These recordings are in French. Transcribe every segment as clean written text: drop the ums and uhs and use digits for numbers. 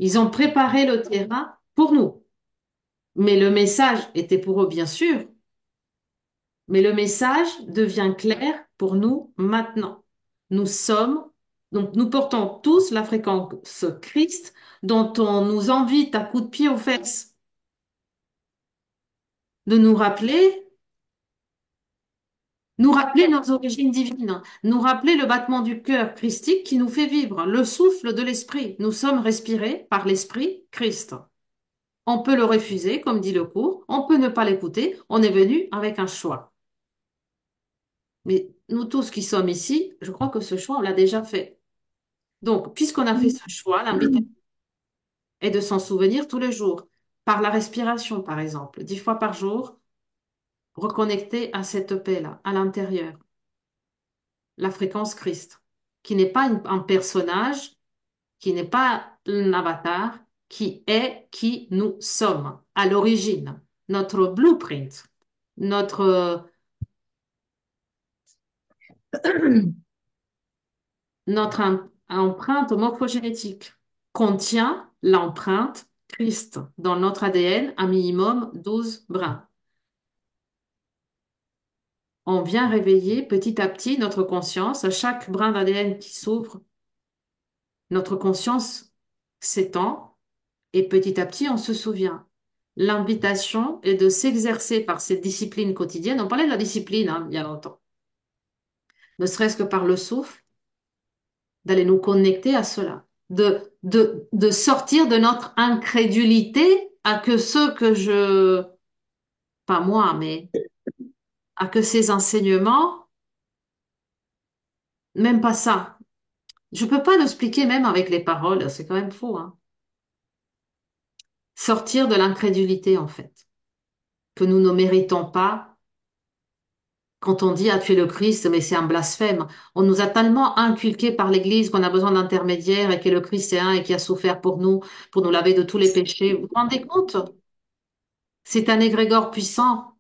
Ils ont préparé le terrain pour nous. Mais le message était pour eux, bien sûr, mais le message devient clair pour nous maintenant. Nous sommes, donc nous portons tous la fréquence Christ dont on nous invite à coups de pied aux fesses de nous rappeler nos origines divines, nous rappeler le battement du cœur christique qui nous fait vivre, le souffle de l'esprit. Nous sommes respirés par l'esprit Christ. On peut le refuser, comme dit le cours, on peut ne pas l'écouter, on est venu avec un choix. Mais nous tous qui sommes ici, je crois que ce choix, on l'a déjà fait. Donc, puisqu'on a fait ce choix, l'invitation est de s'en souvenir tous les jours, par la respiration, par exemple, 10 fois par jour, reconnecter à cette paix-là, à l'intérieur, la fréquence Christ, qui n'est pas un personnage, qui n'est pas un avatar, qui est qui nous sommes à l'origine, notre blueprint, notre, notre empreinte morphogénétique contient l'empreinte Christ dans notre ADN, un minimum 12 brins. On vient réveiller petit à petit notre conscience. À chaque brin d'ADN qui s'ouvre, notre conscience s'étend et petit à petit, on se souvient. L'invitation est de s'exercer par cette discipline quotidienne. On parlait de la discipline, hein, il y a longtemps. Ne serait-ce que par le souffle, d'aller nous connecter à cela. De sortir de notre incrédulité à que ce que pas moi, mais à que ces enseignements, même pas ça. Je peux pas l'expliquer même avec les paroles, c'est quand même faux, hein. Sortir de l'incrédulité, en fait, que nous ne méritons pas. Quand on dit, ah, tu es le Christ, mais c'est un blasphème. On nous a tellement inculqué par l'Église qu'on a besoin d'intermédiaires et que le Christ est un et qui a souffert pour nous laver de tous les péchés. Vous vous rendez compte? C'est un égrégore puissant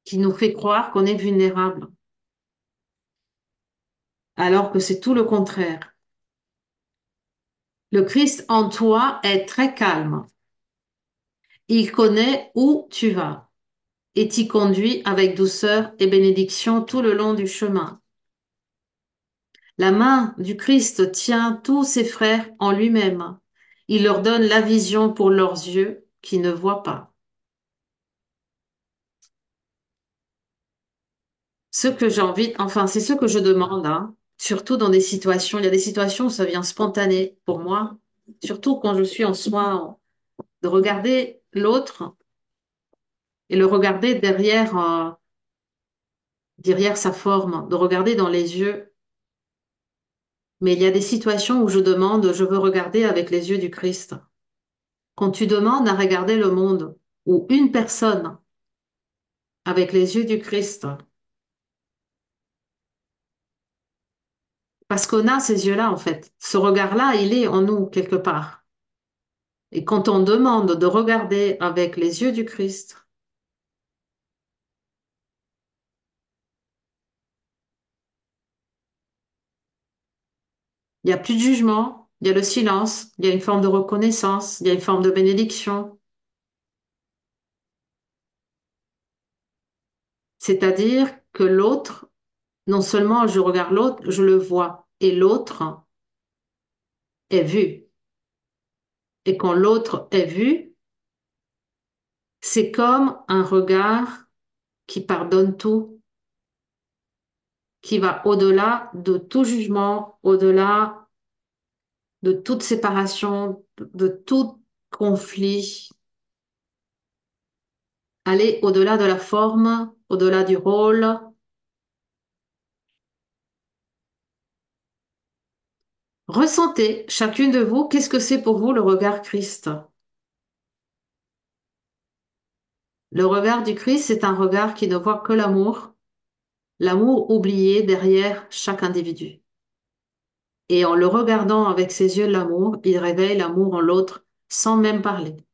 qui nous fait croire qu'on est vulnérable, alors que c'est tout le contraire. Le Christ en toi est très calme. Il connaît où tu vas et t'y conduit avec douceur et bénédiction tout le long du chemin. La main du Christ tient tous ses frères en lui-même. Il leur donne la vision pour leurs yeux qui ne voient pas. Ce que j'ai envie, enfin, c'est ce que je demande, hein, surtout dans des situations. Il y a des situations où ça vient spontané pour moi, surtout quand je suis en soins, de regarder l'autre et le regarder derrière sa forme, de regarder dans les yeux. Mais il y a des situations où je demande, je veux regarder avec les yeux du Christ. Quand tu demandes à regarder le monde ou une personne avec les yeux du Christ, parce qu'on a ces yeux-là, en fait. Ce regard-là, il est en nous quelque part. Et quand on demande de regarder avec les yeux du Christ, il n'y a plus de jugement, il y a le silence, il y a une forme de reconnaissance, il y a une forme de bénédiction. C'est-à-dire que l'autre, non seulement je regarde l'autre, je le vois. Et l'autre est vu. Et quand l'autre est vu, c'est comme un regard qui pardonne tout, qui va au-delà de tout jugement, au-delà de toute séparation, de tout conflit, aller au-delà de la forme, au-delà du rôle. Ressentez, chacune de vous, qu'est-ce que c'est pour vous le regard Christ? Le regard du Christ, c'est un regard qui ne voit que l'amour oublié derrière chaque individu. Et en le regardant avec ses yeux de l'amour, il réveille l'amour en l'autre sans même parler.